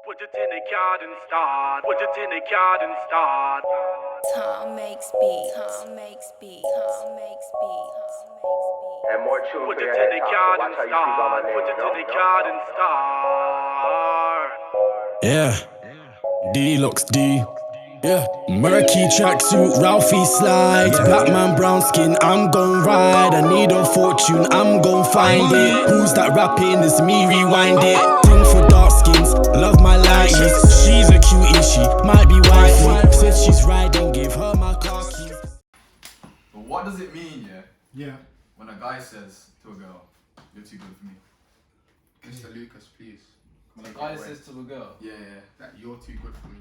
Put it in the card and start. Put it in the card and start. Tom makes beats. Tom makes beats. Tom makes beats. And more tunes Put for it your in head the top, so card watch and how you speak on my start. name. Put it in the No. card and start. Yeah, Deluxe D. Yeah, murky tracksuit, Ralphie slides, Batman brown skin, I'm gon' ride. I need a fortune, I'm gon' find it. Who's that rapping? It's me, rewind it. Thing for dark skins, love my lighties. She's a cutie, she might be wifey. Says she's riding, give her my car keys. But what does it mean, Yeah. when a guy says to a girl, "You're too good for me"? Mr. Lucas, please. When a guy says to a girl, That you're too good for me.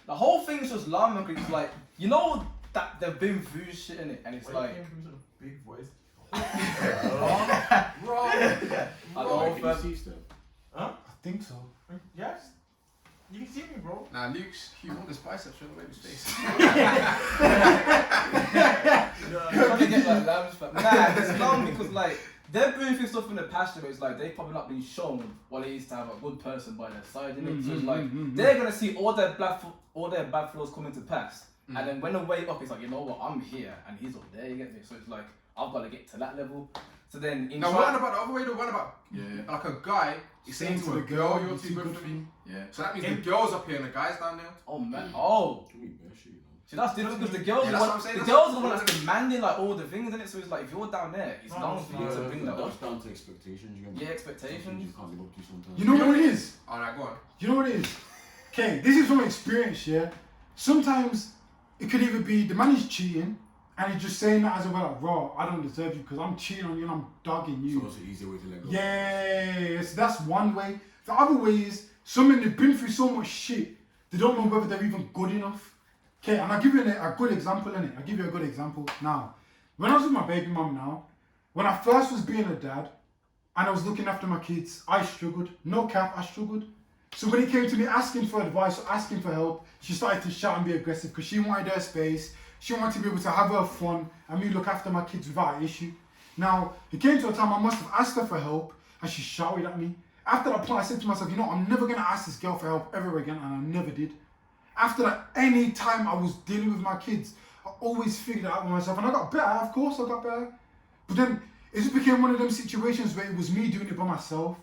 the whole thing's just lame because it's like, you know that they've been through shit in it, and it's like, Big voice. I don't know, I think so. Yes. You can see me, bro. Nah, Luke's cute. Want the spice up, show the baby's face. Trying to get like lambs fat. Nah, it's long because like they're doing things stuff in the past where it's like they probably not been shown what it is to have a good person by their side, innit? So it's like they're gonna see all their bad flaws coming to pass, and then when they wake up, it's like, you know what, I'm here and he's up there. You get me? So it's like I've got to get to that level. So then in No, what about the other way? What about like a guy is saying to a girl, "You're too good for me." Yeah. So that means the girls up here and the guys down there. Oh man. Oh. See, that's different because the girls, Yeah, that's what I'm saying, the that's girls are the what- one that's demanding like all the things in it. So it's like if you're down there, it's down for you to bring that That's up. down to expectations. You Yeah, expectations. You can't live up to sometimes. You know what it is? Alright, go on. You know what it is? Okay, this is from experience, yeah? Sometimes it could either be the man is cheating and he's just saying that as a way like, raw, I don't deserve you because I'm cheating on you and I'm dogging you. So it's an easier way to let go. Yes, that's one way. The other way is someone they've been through so much shit, they don't know whether they're even good enough. Okay, and I'll give you a good example in it. I'll give you a good example now. When I was with my baby mum now, when I first was being a dad and I was looking after my kids, I struggled. No cap, I struggled. So when it came to me asking for advice or asking for help, she started to shout and be aggressive because she wanted her space. She wanted to be able to have her fun and me look after my kids without an issue. Now, it came to a time I must have asked her for help and she shouted at me. After that point, I said to myself, you know, I'm never going to ask this girl for help ever again, and I never did. After that, any time I was dealing with my kids, I always figured it out with myself. And I got better, of course I got better. But then, it just became one of them situations where it was me doing it by myself.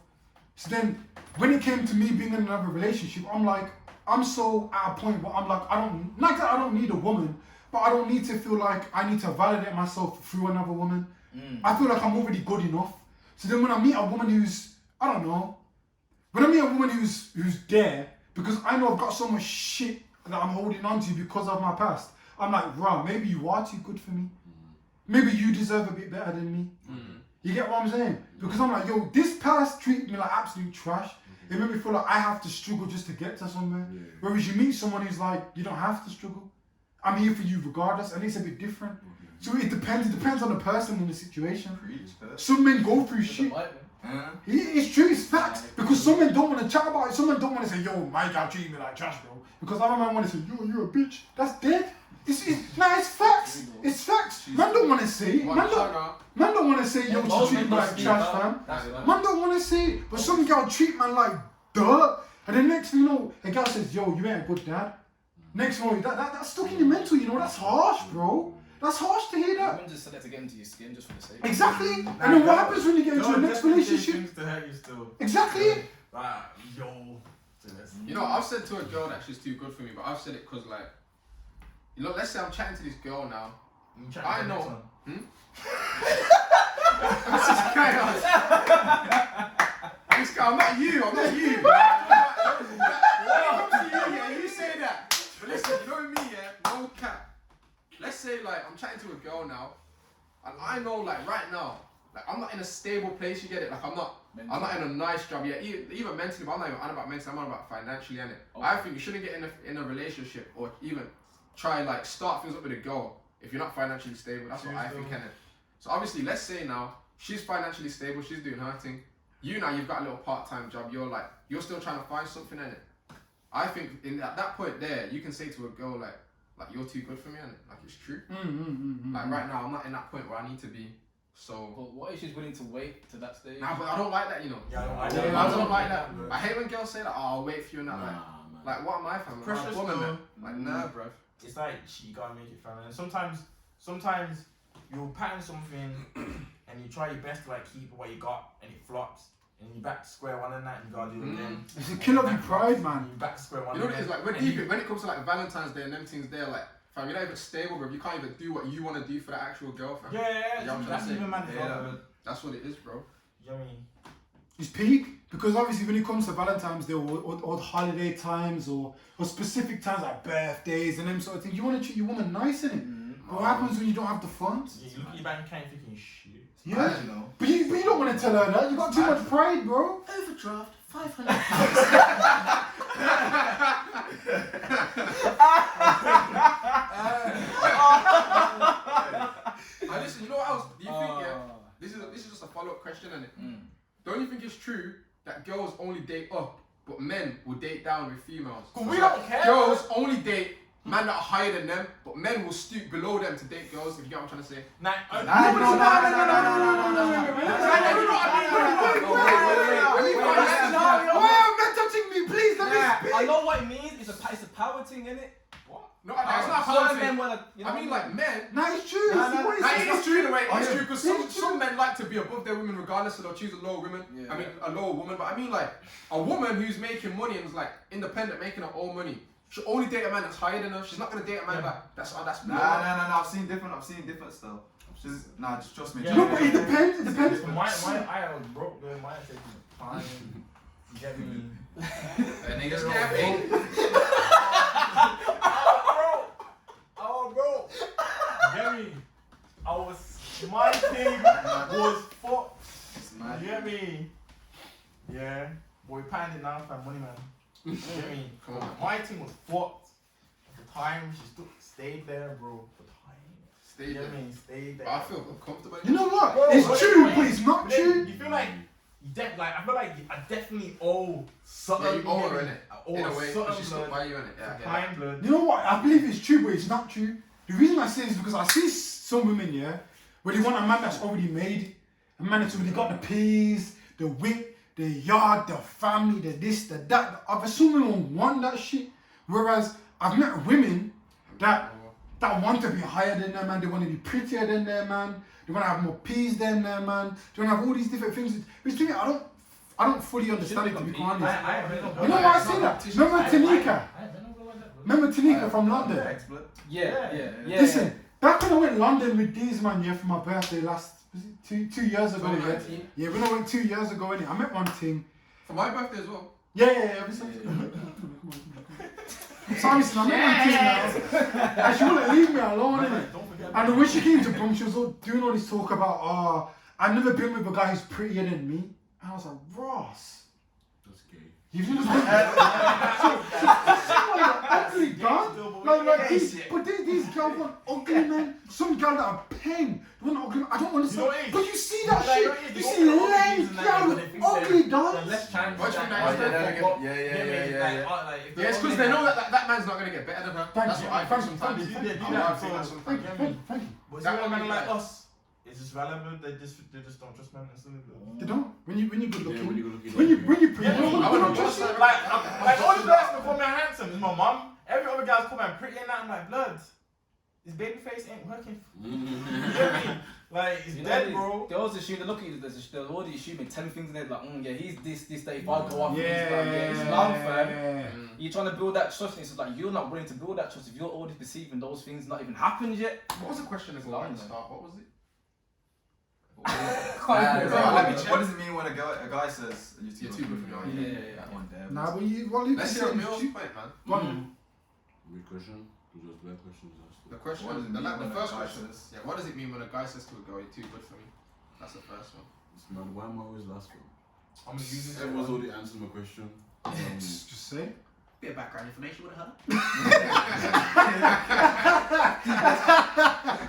So then, when it came to me being in another relationship, I'm like, I'm so at a point where I'm like, not that I don't need a woman, but I don't need to feel like I need to validate myself through another woman. I feel like I'm already good enough. So then when I meet a woman who's, I don't know, when I meet a woman who's there, because I know I've got so much shit that I'm holding on to because of my past, I'm like, rah, maybe you are too good for me. Maybe you deserve a bit better than me. You get what I'm saying? Because I'm like, yo, this past treated me like absolute trash. It made me feel like I have to struggle just to get to somewhere. Whereas you meet someone who's like, you don't have to struggle. I'm here for you regardless, and it's a bit different. So it depends on the person and the situation. Some men go through shit. It's true, it's facts. Because some men don't want to chat about it. Some men don't want to say, yo, my guy treated me like trash, bro. Because other men want to say, yo, you're a bitch. That's dead. It's facts. It's facts. Man don't want to say it. Man don't want to say, yo, she treated me like trash, fam. Man don't want to say it. But some girl treat man like dirt. And then next thing you know, a girl says, yo, you ain't a good dad. Next thing you know, that's stuck in your mental, you know. That's harsh, bro. That's harsh to hear that. Women just said that to get into your skin just for the sake. Exactly. And then what happens when you get into the next relationship? Things to hurt you still. Exactly. Like, yo. You know, I've said to a girl that she's too good for me, but I've said it because, like, you know, let's say I'm chatting to this girl now. I know. This is chaos. This guy, I'm not you. When it comes to you, yeah, you say that. But listen, you know me, yeah, no cap. Let's say, like, I'm chatting to a girl now, and I know, like, right now, like, I'm not in a stable place. You get it? Like, I'm not in a nice job yet. Even mentally, but I'm not even on about mentally. I'm on about financially, innit? Okay. I think you shouldn't get in a relationship or even try like start things up with a girl if you're not financially stable. That's what I think, innit? So obviously, let's say now she's financially stable. She's doing her thing. You now you've got a little part-time job. You're still trying to find something, innit? I think at that point there, you can say to a girl like you're too good for me, innit? Like it's true. Like right now, I'm not in that point where I need to be So. But what if she's willing to wait to that stage? Nah, but I don't like that, you know. Yeah, I don't like that. I hate when girls say that. Oh, I'll wait for you and that. Nah, Like, man. like, what am I, fam? I'm Precious a woman, though. man. Like, nah, bruv. It's like you gotta make it fun. And sometimes you'll pattern something and you try your best to like keep what you got and it flops. And you back to square one and that and you gotta do it again. It's a kill of your pride, man. You back to square one. You know what it again. is? Like, when it comes to like Valentine's Day and them things there, like, fam, you're not even stable, bro. You can't even do what you want to do for the actual girl, fam. Yeah, You know what I'm that's trying to even say? man. Yeah. That's what it is, bro. You know what I mean? It's peak because obviously when it comes to Valentine's Day or holiday times or specific times like birthdays and them sort of things, you want to treat your woman nice, innit? What happens when you don't have the funds? Yeah, you look at your bank account thinking shit. Yeah, You know. but you don't want to tell her that. You got too much pride, bro. Overdraft, 500. Listen, you know what else? Do you think, yeah? This is just a follow-up question, innit? Don't you think it's true that girls only date up, but men will date down with females? We don't care. Girls only date men that are higher than them, but men will stoop below them to date girls, if you get what I'm trying to say. Nah, Why are men touching me? Please let me speak. I know what it means. It's a power thing, innit? No, it's not a Some power men thing. wanna, you know I mean, like, men. Nah, it's true. Nah, It's true in a way. It's true because It's some men like to be above their women regardless, so they'll choose a lower woman. Yeah. I mean, a lower woman. But I mean, like, a woman who's making money and is like independent, making her own money, she'll only date a man that's higher than her. She's not gonna date a man that's below her. Nah. I've seen different stuff. Just trust me. Yeah. No, but it depends. It depends. I was broke, man. Mine taking time. You get me? Niggas can't be. Bro. Get me? My thing was fucked. You get me? Yeah. Boy, panned it now for money, man. You get me? Come on. My team was fucked. At the time, she stayed there, bro. For time. Stay You there. get me? Stayed there. But I feel uncomfortable. You know what? Bro, It's but true, then- but it's not but then true. You feel like I feel like I definitely owe something. Yeah, you owe her, get me? innit? I owe In her a way, something, she stuck blood. by you, innit? Yeah, I get that. Time, blood. You know what? I believe it's true, but it's not true. The reason I say it is because I see some women, yeah, where they want a man that's already made it. A man that's already got the peas, the whip, the yard, the family, the this, the that. I've assumed women want that shit. Whereas I've met women that want to be higher than their man. They want to be prettier than their man. They want to have more peas than their man. They want to have all these different things. Which to me, I don't fully understand it, to be quite honest. You know why I say that? Remember Tanika? Remember Tanika from London? Yeah. Listen, back when I went to London with these man, yeah, for my birthday was it two years ago, yeah? 2019? Yeah, when I went 2 years ago, innit, I met one thing. For my birthday as well. Yeah. Sorry, son, I met one thing now. And she wouldn't leave me alone, innit? And then when she came to Brum, she was all doing all this talk about, I've never been with a guy who's prettier than me. And I was like, Ross. That's gay. You've never been ugly, dog. Like these girls want ugly men. Some girls that are pen. They want ugly men. I don't understand. You know what it is? But you see that Like, shit. You they see go for lame ugly and girls they think ugly, they're dog. less chance. Watch me that- now, Yeah, it's because they know that man's not gonna get better than her. That's what I think sometimes. you. They do I that. think that's So, sometimes. Thank you. But That see, one man be like like- us, it's just relevant. They just don't trust men instantly. They don't. When you good Yeah, looking. when you go looking. When you pretty. Yeah, they don't I wouldn't trust trust you. that. Like only person that call me handsome is my mum. Every other guy's call me pretty and that. I'm like, blood. This baby face ain't working. You get me? Like it's You dead, know, bro. They always assume, they look at you, they're already assuming 10 things in there, like, yeah, he's this, that, if I go off, it's love, fam. You're trying to build that trust, and it's like, you're not willing to build that trust if you're already perceiving those things not even happened yet. What was the question as well at the London. start? What was it? What does it mean when a guy says You're too good for me. Yeah. that one there? Nah, but what you Let's say hear is Mill's cheap. point, man. Go on. Good question. Those are bad questions. The question, What does it the mean when a first guy question. says- Yeah, what does it mean when a guy says to a girl, "You're too good for me"? That's the first one. It's mad. Why am I always last one? I'm gonna use this. Everyone's already answered my question. Just say. Bit of background information with her.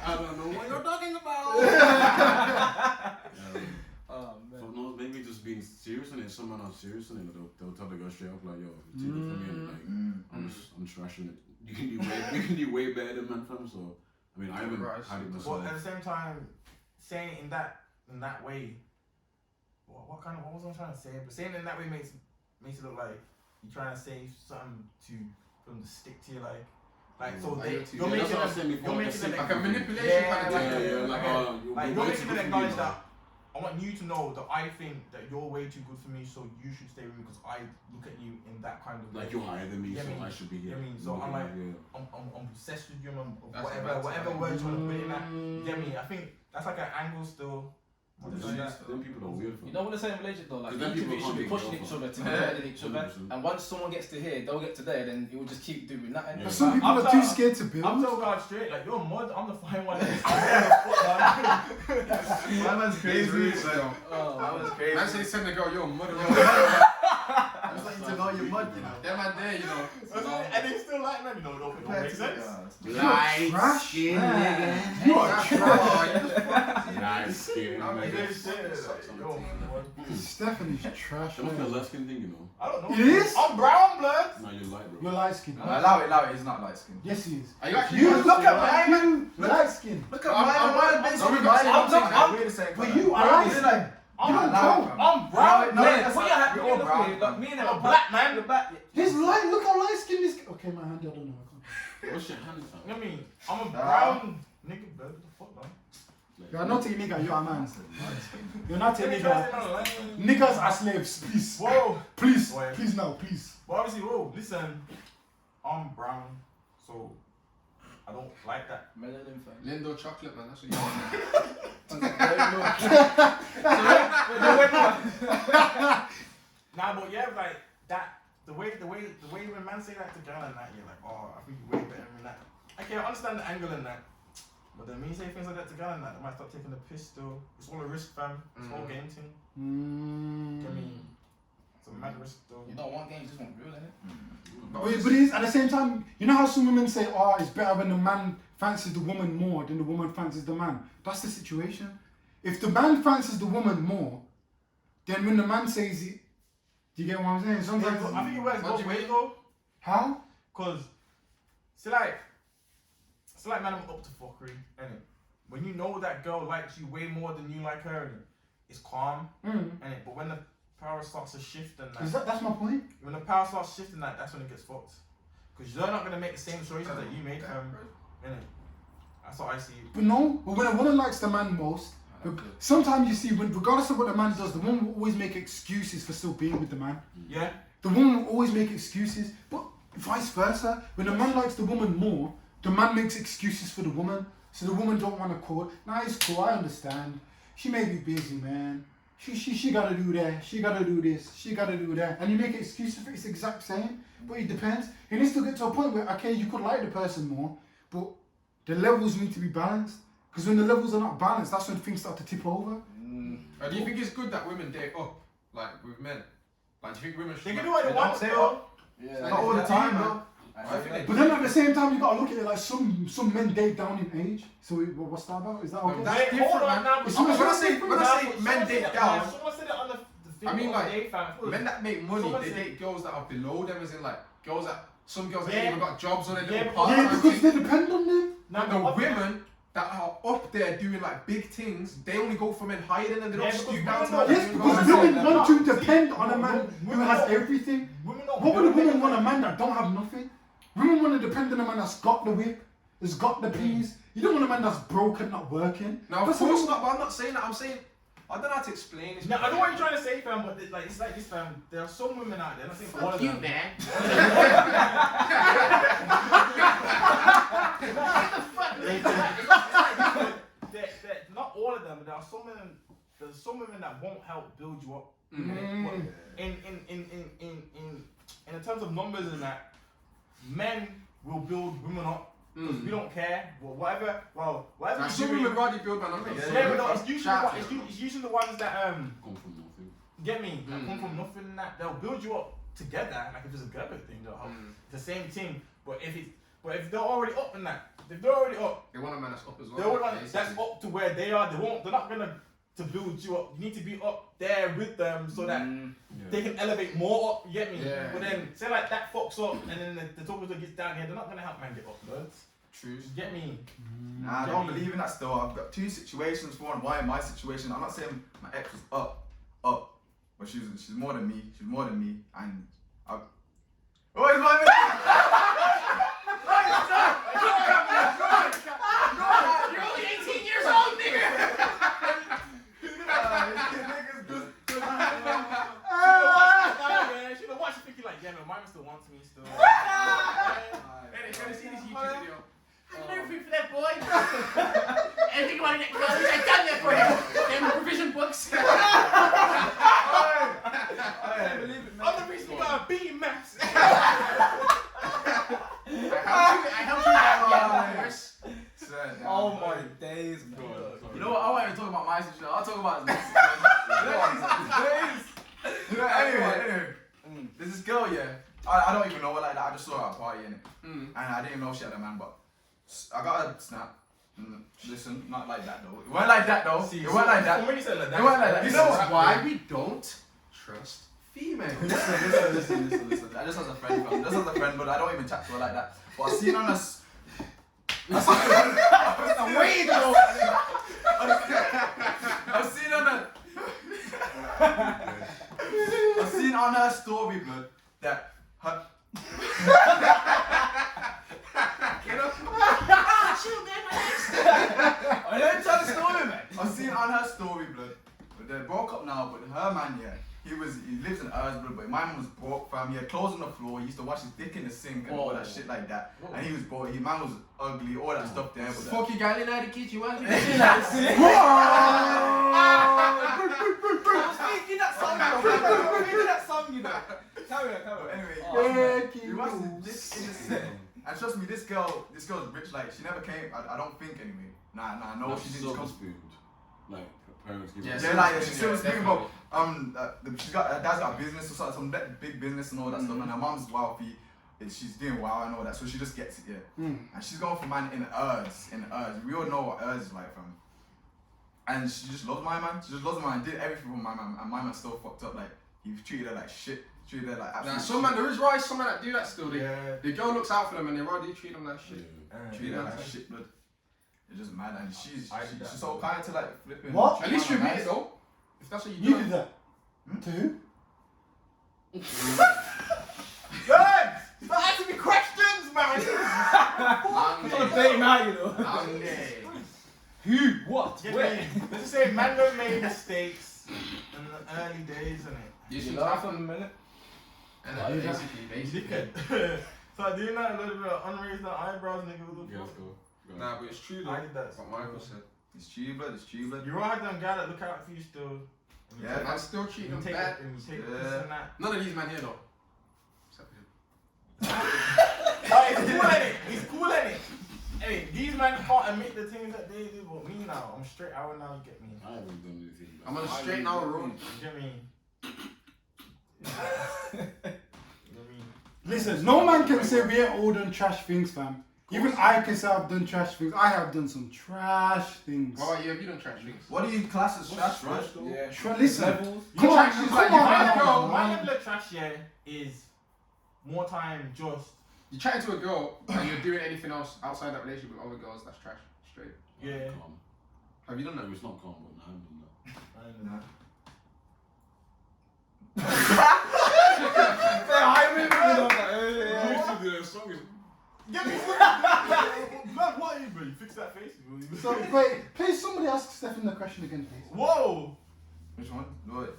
I don't know what you're talking about. Oh, man. So no, maybe just being serious and if someone not serious and they'll tell the girl straight up like, yo, it's too good for me and like I'm trashing it. You can do way better than man fam. So I mean I haven't had it But myself. at the same time, saying in that in that way. What was I trying to say? But saying in that way makes it look like you're trying to say something for them to stick to you, like so you're making them like a manipulation yeah, kind of you're making them acknowledge that I want you to know that I think that you're way too good for me, so you should stay with me because I look at you in that kind of like way. you're higher than me, so I should be here. You know what I mean? So I'm like, I'm obsessed with you, whatever words you want to put in that. You get me? I think that's like an angle still. Then people are weird. You know what they're saying in relationship though? Like, then people should be pushing each other to be better than each other. 100%. And once someone gets to here, they'll get to there, then it will just keep doing that. But some people are too scared to build. I'm telling God straight, like you're a mud, I'm the fine one. My man's crazy. That was crazy. Man say send the girl, you're a mud. I just like you to know your mud, you know. Them man there, you know. And they still like man, you know, don't make sense. Light skin, nigga. You are trash. Nice skin. Stephanie's trash. That's the light skin thing, you know. I don't know. It is? I'm brown blood. No, you're light, bro. You're light skinned. Allow it, he's not light skin. Yes, he is. Are you actually? You look at mine. Light skin. Look at But you are light skinned. I'm brown. That's what you have to do. Like me and a black man. The black. He's light. Look how light skinned this. Okay, my hand. I don't know. What's your hand? I mean, I'm a brown nigga, blood. What the fuck, man? You're not a nigga. You're a man. You're not a nigga. Niggas are slaves. Please. Whoa. Please now. Please. But obviously, listen, I'm brown, so I don't like that. Melanin fan. Lindo chocolate, man. That's what you want. Nah, but yeah, like that. The way when man say that to girl and that, you're like, oh, I think you're way better than that. Okay, I understand the angle in that. But then when you say things like that to girl and that, they might start taking the piss still. It's all a risk, fam. It's all game thing. I mean, it's a mad risk still. You don't want games, you just want real, innit? But it is, at the same time, you know how some women say, oh, it's better when the man fancies the woman more than the woman fancies the man. That's the situation. If the man fancies the woman more, then when the man says it, do you get what I'm saying? Sometimes I think it works both ways though. How? Cause it's like man, I'm up to fuckery, innit? When you know that girl likes you way more than you like her, innit? It's calm, innit? But when the power starts to shift and that's my point. When the power starts shifting that's when it gets fucked. Cause you're not gonna make the same choices that you made, innit? That's what I see. But when a woman likes the man most, sometimes you see, regardless of what the man does, the woman will always make excuses for still being with the man. Yeah. The woman will always make excuses, but vice versa. When the man likes the woman more, the man makes excuses for the woman, so the woman don't want to call. Nah, it's cool, I understand. She may be busy, man. She gotta do that. She gotta do this. She gotta do that. And you make excuses for it. It's the exact same, but it depends. It needs to get to a point where, okay, you could like the person more, but the levels need to be balanced. Because when the levels are not balanced, that's when things start to tip over. Do you think it's good that women date up, like with men? Like, do you think women should? They can do what they want, though. Yeah. Not all the time, though. But then at the same time, you gotta look at it like some men date down in age. So what's that about? Is that okay? That's different, man. When I say men date down, someone said it on the I mean like men that make money, they date girls that are below them, as in like girls that some girls that even got jobs on their little part-time because thing. they depend on them. The women that are up there doing like big things, they only go for men higher than them. They don't stoop down to men. Yes, because women want to depend on a man who has everything. What would a woman want a man that don't have nothing? Women want to depend on a man that's got the whip, has got the peas. You don't want a man that's broken, not working. No, of course not, but I'm not saying that. I'm saying, I don't know how to explain this. No, I know what you're trying to say, fam, but like, it's like this, fam. There are some women out there, I think all of them. man. Not all of them, but there are some women that won't help build you up. In terms of numbers and that, men will build women up because we don't care. Whatever some women already build man up. It's usually the ones that Come from nothing. get me, that come from nothing and that they'll build you up together. Like if it's a girl thing, they'll help. It's the same team. But if they're already up in that, if they're already up, they want a man that's up as well. They want that's up to where they are. They're not gonna to build you up. You need to be up there with them so that they can elevate more up. You get me? Yeah. But then say like that fucks up, and then the talkers gets down here. They're not gonna help man get up, birds. True. Get me? Nah, I don't believe in that still. I've got two situations. For one, why in my situation, I'm not saying my ex was up, but she's more than me. She's more than me, and I. What is my name? You're only 18 years old, nigga. She don't watch it thinking like, yeah, no, mine still wants me still. Hey, you gotta see this YouTube video. I did everything for that boy. Anything you want to get close, I done that for him. Them provision books. I'm the reason you got a B in maths. I helped you out, course. Oh my days, bro. You know what? I won't even talk about my situation. I'll talk about his Anyway, there's this girl, yeah. I don't even know her like that. I just saw her at a party, innit? And I didn't even know she had a man, but I got a snap. Listen, not like that though. It weren't like that though. It weren't like that. When you said like that, It weren't like that. You know why we don't trust females? Listen. I just as a friend, fam. Just as a friend, but I don't even chat to her like that. But I seen on us. I've seen on her story, blood, that her. I don't tell the story, man. I've seen on her story, blood. But they broke up now, but her man, yeah, he lives in Erzberg, but my man was broke, fam. He had clothes on the floor. He used to wash his dick in the sink and all that shit like that. And he was broke. His man was ugly, all that stuff there. But Fuck you, guy in the kitchen. You want me? I was thinking that song, you know. Carry on. anyway, he was this in the sink. And trust me, this girl's rich. Like she never came. I don't think anyway. Nah, no, she didn't come. Food. Like parents give. Yeah, like she still was speaking about she's got her dad's got a business or something, some big business and all that stuff, and her mom's wealthy. She's doing well and all that, so she just gets it, yeah. And she's going for man in Urs. We all know what Urs is like, fam. And she just loves my man. She just loves my man. Did everything for my man, and my man still fucked up. Like he treated her like shit. Treated her like absolute Some man, there is right, some men that do that still. The girl looks out for them and they rather treat them like shit. treated her like shit, blood. It's just mad, and she's so kind to like flipping. What? At least you admit it though. If that's what you do. You did that. To who? Guys, stop asking me questions, man. I'm gonna bait him out, you know. Who? What? Where? Let's just say Mandem made mistakes in the early days, innit? You should laugh in a minute. And Basically. So I do that a little bit of unraised eyebrows, nigga. Yeah, let's go. Nah, but it's true though. I did that. What Michael said. It's cheap, blood. It's cheap, blood. You all had them guys that look out for you still. Yeah, I'm still treating them take bad. it and you take this and that. None of these men here though. Except for him. He's cool, innit? Hey, these men can't admit the things that they do, but me now, I'm straight out now, you get me? I haven't done anything. I'm on a straight now road. You get me? Listen, no man can say we ain't all done trash things, fam. Even I can say I've done trash things. I have done some trash things. What about you? Have you done trash things? What do you class as trash, bro? Yeah. Listen, Levels. come on, trash is come like- on, My man. level of trash here is more time just. You're chatting to a girl and you're doing anything else outside that relationship with other girls, that's trash. Straight. Yeah. Calm. Have you done that? No, it's not calm, but I haven't done that. Get me. Man, what are you, bro? You fix that face. So, wait, please somebody ask Stefan the question again, please. Whoa. Which one?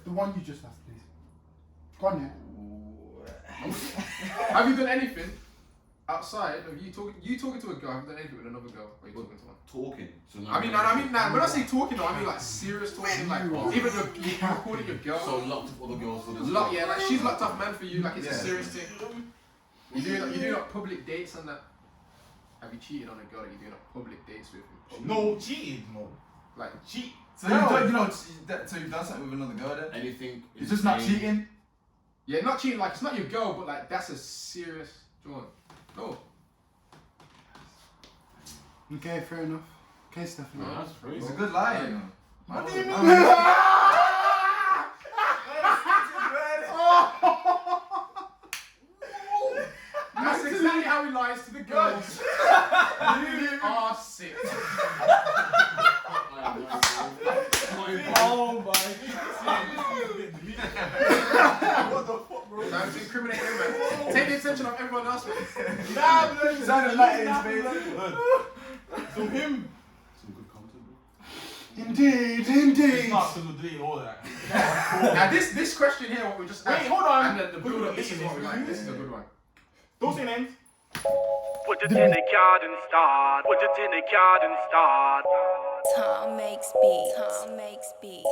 The one you just asked, please. Go on, yeah. Have you done anything outside of you talking to a girl? Have you done anything with another girl? Or are you talking to one? Talking. So now I mean, when I say talking though, I mean like serious talking, like even you're recording your girl. So locked up other girls for this. Yeah, like she's locked up man for you, like it's a serious thing. You're doing like public dates and that. Have you cheated on a girl that you're doing like public dates with? No, cheated, no. Like cheat. So you've done something with another girl then? Anything. It's just not cheating? Yeah, not cheating, like it's not your girl, but like that's a serious joint. No. Okay, fair enough. Okay, Stefan. No, that's crazy. It's a good lie, you know. What do you mean? That's exactly how he lies to the girls. You are sick. Oh my. What the fuck, bro? That's incriminating him, man. Take the attention of everyone else, man. Nah, blood. Sounded Latin, baby. From him. Some good content, bro. Indeed, It's indeed. not because we're doing all that. Now this question here, what we just Wait, asked, hold on. and the build up, this is what we like. This is a good one. Don't say names. Put it in the card and start. Put it in the card and start. Tom makes beats. Tom makes beats.